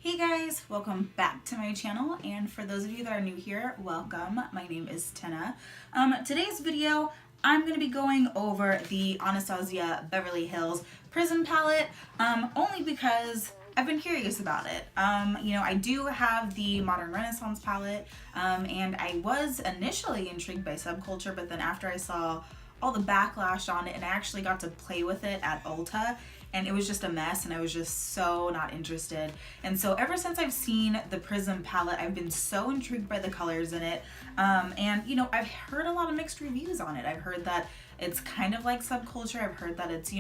Hey guys, welcome back to my channel, and for those of you that are new here, welcome. My name is Tina. Today's video, I'm going to be going over the Anastasia Beverly Hills Prism palette, only because I've been curious about it. I do have the Modern Renaissance palette, and I was initially intrigued by Subculture, but then after I saw all the backlash on it and I actually got to play with it at Ulta, and it was just a mess and I was just so not interested. And so ever since I've seen the Prism palette, I've been so intrigued by the colors in it. I've heard a lot of mixed reviews on it. I've heard that it's kind of like Subculture. I've heard that it's,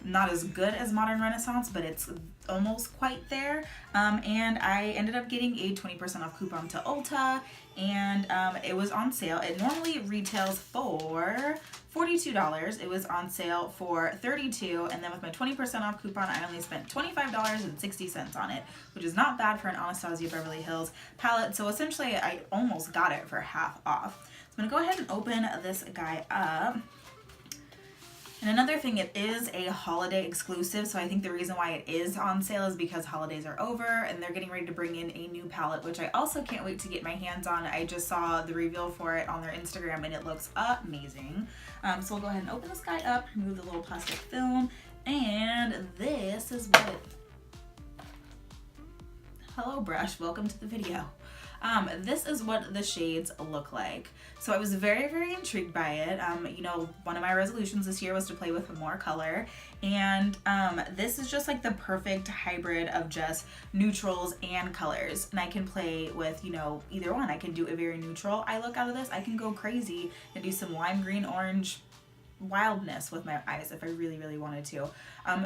not as good as Modern Renaissance, but it's almost quite there. And I ended up getting a 20% off coupon to Ulta, and it was on sale. It normally retails for $42. It was on sale for $32, and then with my 20% off coupon, I only spent $25.60 on it, which is not bad for an Anastasia Beverly Hills palette. So essentially, I almost got it for half off. So I'm gonna go ahead and open this guy up. And another thing, it is a holiday exclusive, so I think the reason why it is on sale is because holidays are over and they're getting ready to bring in a new palette, which I also can't wait to get my hands on. I just saw the reveal for it on their Instagram and it looks amazing. So we'll go ahead and open this guy up, remove the little plastic film, and this is what it... Hello brush, welcome to the video. This is what the shades look like. So I was very, very intrigued by it. One of my resolutions this year was to play with more color, and this is just like the perfect hybrid of just neutrals and colors. And I can play with, either one. I can do a very neutral eye look out of this. I can go crazy and do some lime green, orange wildness with my eyes if I really, really wanted to.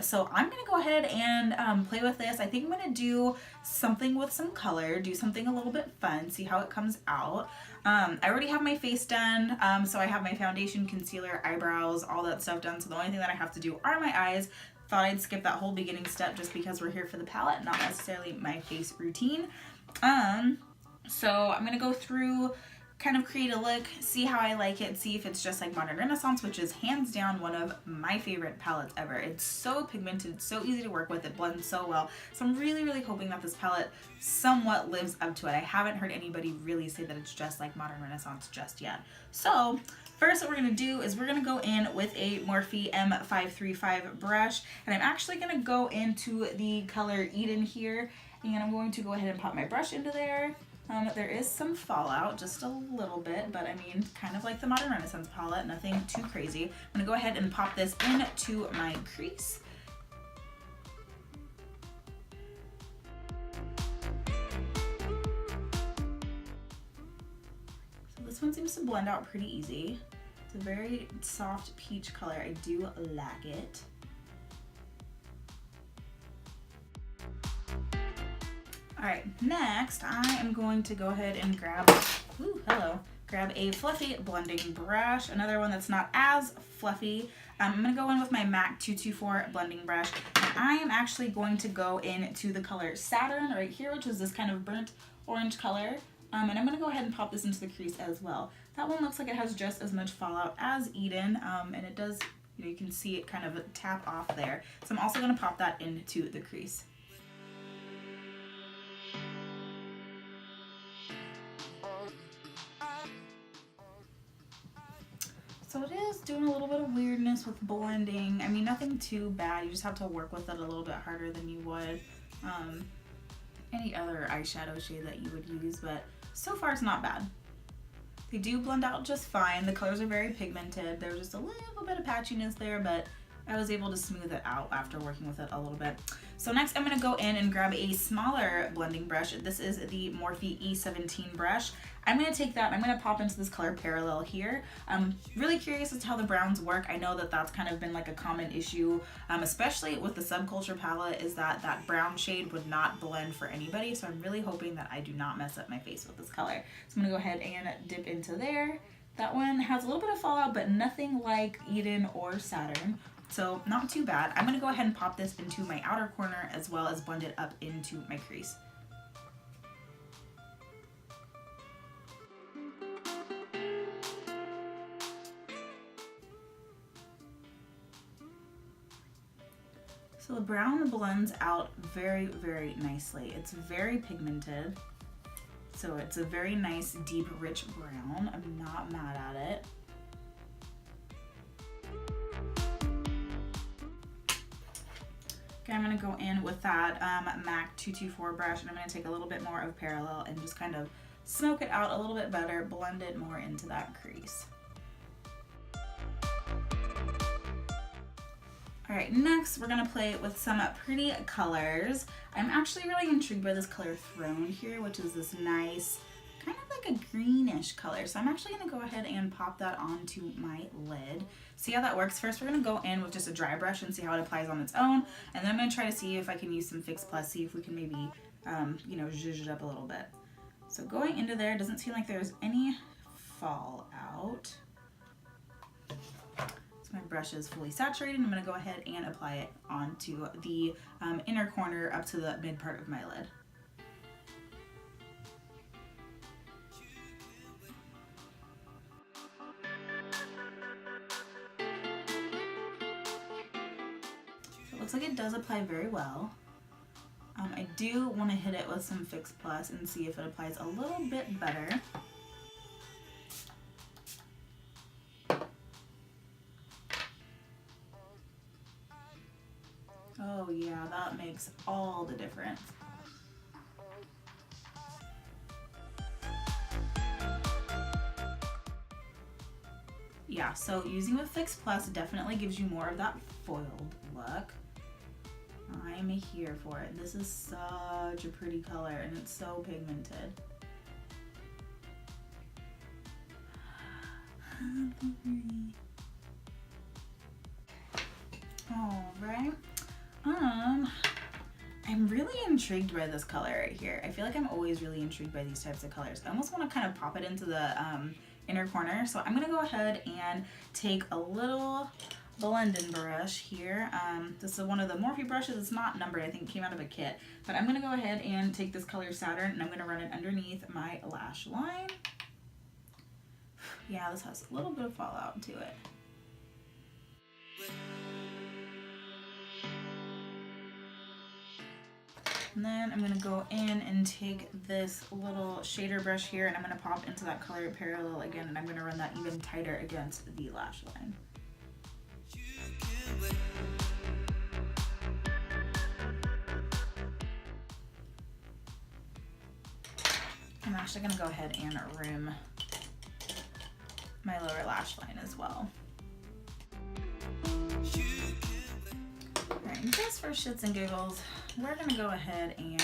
So I'm gonna go ahead and play with this. I think I'm gonna do something with some color, do something a little bit fun, see how it comes out. I already have my face done, so I have my foundation, concealer, eyebrows, all that stuff done. So the only thing that I have to do are my eyes. Thought I'd skip that whole beginning step just because we're here for the palette, not necessarily my face routine. So I'm gonna go through, kind of create a look, see how I like it, see if it's just like Modern Renaissance, which is hands down one of my favorite palettes ever. It's so pigmented, so easy to work with, it blends so well. So I'm really, really hoping that this palette somewhat lives up to it. I haven't heard anybody really say that it's just like Modern Renaissance just yet. So first what we're going to do is we're going to go in with a Morphe M535 brush, and I'm actually going to go into the color Eden here, and I'm going to go ahead and pop my brush into there. There is some fallout, just a little bit, but I mean, kind of like the Modern Renaissance palette, nothing too crazy. I'm gonna go ahead and pop this into my crease. So this one seems to blend out pretty easy. It's a very soft peach color. I do like it. All right, next I am going to go ahead and grab a fluffy blending brush, another one that's not as fluffy. I'm gonna go in with my MAC 224 blending brush, and I am actually going to go into the color Saturn right here, which is this kind of burnt orange color. And I'm gonna go ahead and pop this into the crease as well. That one looks like it has just as much fallout as Eden, and it does, you can see it kind of tap off there. So I'm also gonna pop that into the crease. So it is doing a little bit of weirdness with blending. I mean, nothing too bad. You just have to work with it a little bit harder than you would any other eyeshadow shade that you would use, but so far it's not bad. They do blend out just fine. The colors are very pigmented. There's just a little bit of patchiness there, but I was able to smooth it out after working with it a little bit. So next I'm gonna go in and grab a smaller blending brush. This is the Morphe E17 brush. I'm gonna take that and I'm gonna pop into this color Parallel here. I'm really curious as to how the browns work. I know that that's kind of been like a common issue, especially with the Subculture palette, is that that brown shade would not blend for anybody. So I'm really hoping that I do not mess up my face with this color. So I'm gonna go ahead and dip into there. That one has a little bit of fallout, but nothing like Eden or Saturn. So not too bad. I'm gonna go ahead and pop this into my outer corner as well as blend it up into my crease. So the brown blends out very, very nicely. It's very pigmented. So it's a very nice, deep, rich brown. I'm not mad at it. Okay, I'm gonna go in with that MAC 224 brush, and I'm gonna take a little bit more of Parallel and just kind of smoke it out a little bit better, blend it more into that crease. All right, next we're gonna play with some pretty colors. I'm actually really intrigued by this color Throne here, which is this nice, kind of like a greenish color. So I'm actually gonna go ahead and pop that onto my lid. See how that works? First, we're gonna go in with just a dry brush and see how it applies on its own. And then I'm gonna try to see if I can use some Fix Plus, see if we can maybe, you know, zhuzh it up a little bit. So going into there, doesn't seem like there's any fallout. My brush is fully saturated. I'm going to go ahead and apply it onto the inner corner up to the mid part of my lid. So it looks like it does apply very well. I do want to hit it with some Fix Plus and see if it applies a little bit better. Oh yeah, that makes all the difference. Yeah, so using with Fix Plus definitely gives you more of that foiled look. I'm here for it. This is such a pretty color and it's so pigmented. All right. I'm really intrigued by this color right here. I feel like I'm always really intrigued by these types of colors. I almost want to kind of pop it into the inner corner. So I'm going to go ahead and take a little blending brush here. This is one of the Morphe brushes. It's not numbered. I think it came out of a kit. But I'm going to go ahead and take this color Saturn and I'm going to run it underneath my lash line. Yeah, this has a little bit of fallout to it. And then I'm going to go in and take this little shader brush here and I'm going to pop into that color Parallel again and I'm going to run that even tighter against the lash line. I'm actually going to go ahead and rim my lower lash line as well. Alright, just for shits and giggles, we're going to go ahead and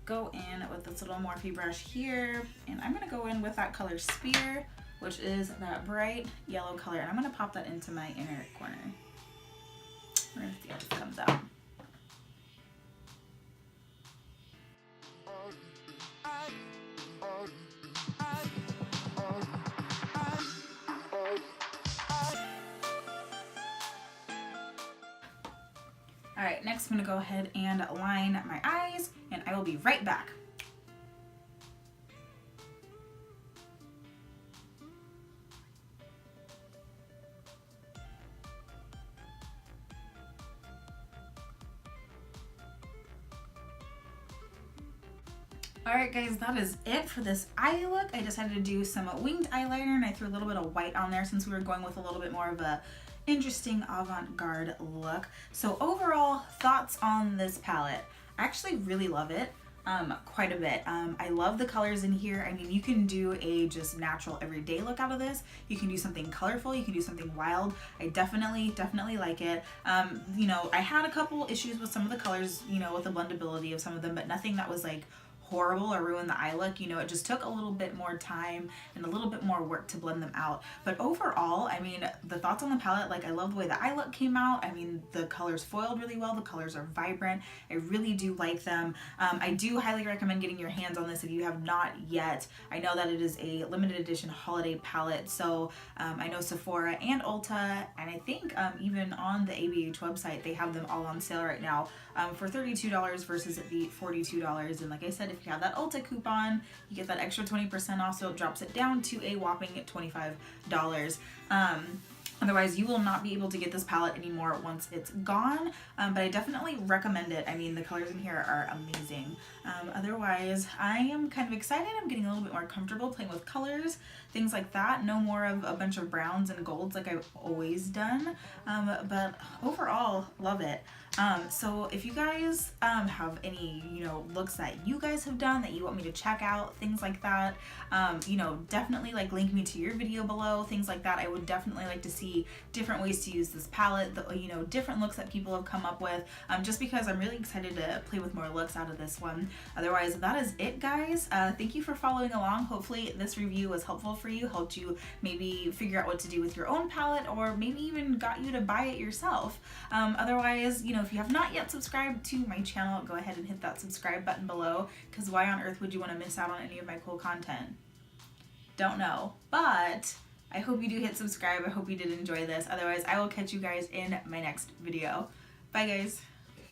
go in with this little Morphe brush here, and I'm going to go in with that color Spear, which is that bright yellow color, and I'm going to pop that into my inner corner. We're going to see how this comes out. Alright, next I'm going to go ahead and line my eyes, and I will be right back. Alright guys, that is it for this eye look. I decided to do some winged eyeliner, and I threw a little bit of white on there since we were going with a little bit more of a interesting avant-garde look. So overall, thoughts on this palette. I actually really love it quite a bit. I love the colors in here. I mean, you can do a just natural everyday look out of this. You can do something colorful, you can do something wild. I definitely like it. You know, I had a couple issues with some of the colors, you know, with the blendability of some of them, but nothing that was like horrible or ruin the eye look. You know, it just took a little bit more time and a little bit more work to blend them out. But overall, I mean, the thoughts on the palette, like I love the way the eye look came out. I mean, the colors foiled really well. The colors are vibrant. I really do like them. I do highly recommend getting your hands on this if you have not yet. I know that it is a limited edition holiday palette. So I know Sephora and Ulta, and I think even on the ABH website, they have them all on sale right now for $32 versus the $42. And like I said, if you have that Ulta coupon, you get that extra 20% off, so it drops it down to a whopping $25. Otherwise, you will not be able to get this palette anymore once it's gone, but I definitely recommend it. I mean, the colors in here are amazing. Otherwise, I am kind of excited. I'm getting a little bit more comfortable playing with colors, things like that. No more of a bunch of browns and golds like I've always done, but overall, love it. So if you guys have any, looks that you guys have done that you want me to check out, things like that, definitely like link me to your video below, things like that. I would definitely like to see different ways to use this palette, different looks that people have come up with, just because I'm really excited to play with more looks out of this one. Otherwise, that is it, guys. Thank you for following along. Hopefully this review was helpful for you, helped you maybe figure out what to do with your own palette, or maybe even got you to buy it yourself. Otherwise, if you have not yet subscribed to my channel, go ahead and hit that subscribe button below, because why on earth would you want to miss out on any of my cool content? Don't know, but I hope you do hit subscribe. I hope you did enjoy this. Otherwise, I will catch you guys in my next video. Bye, guys.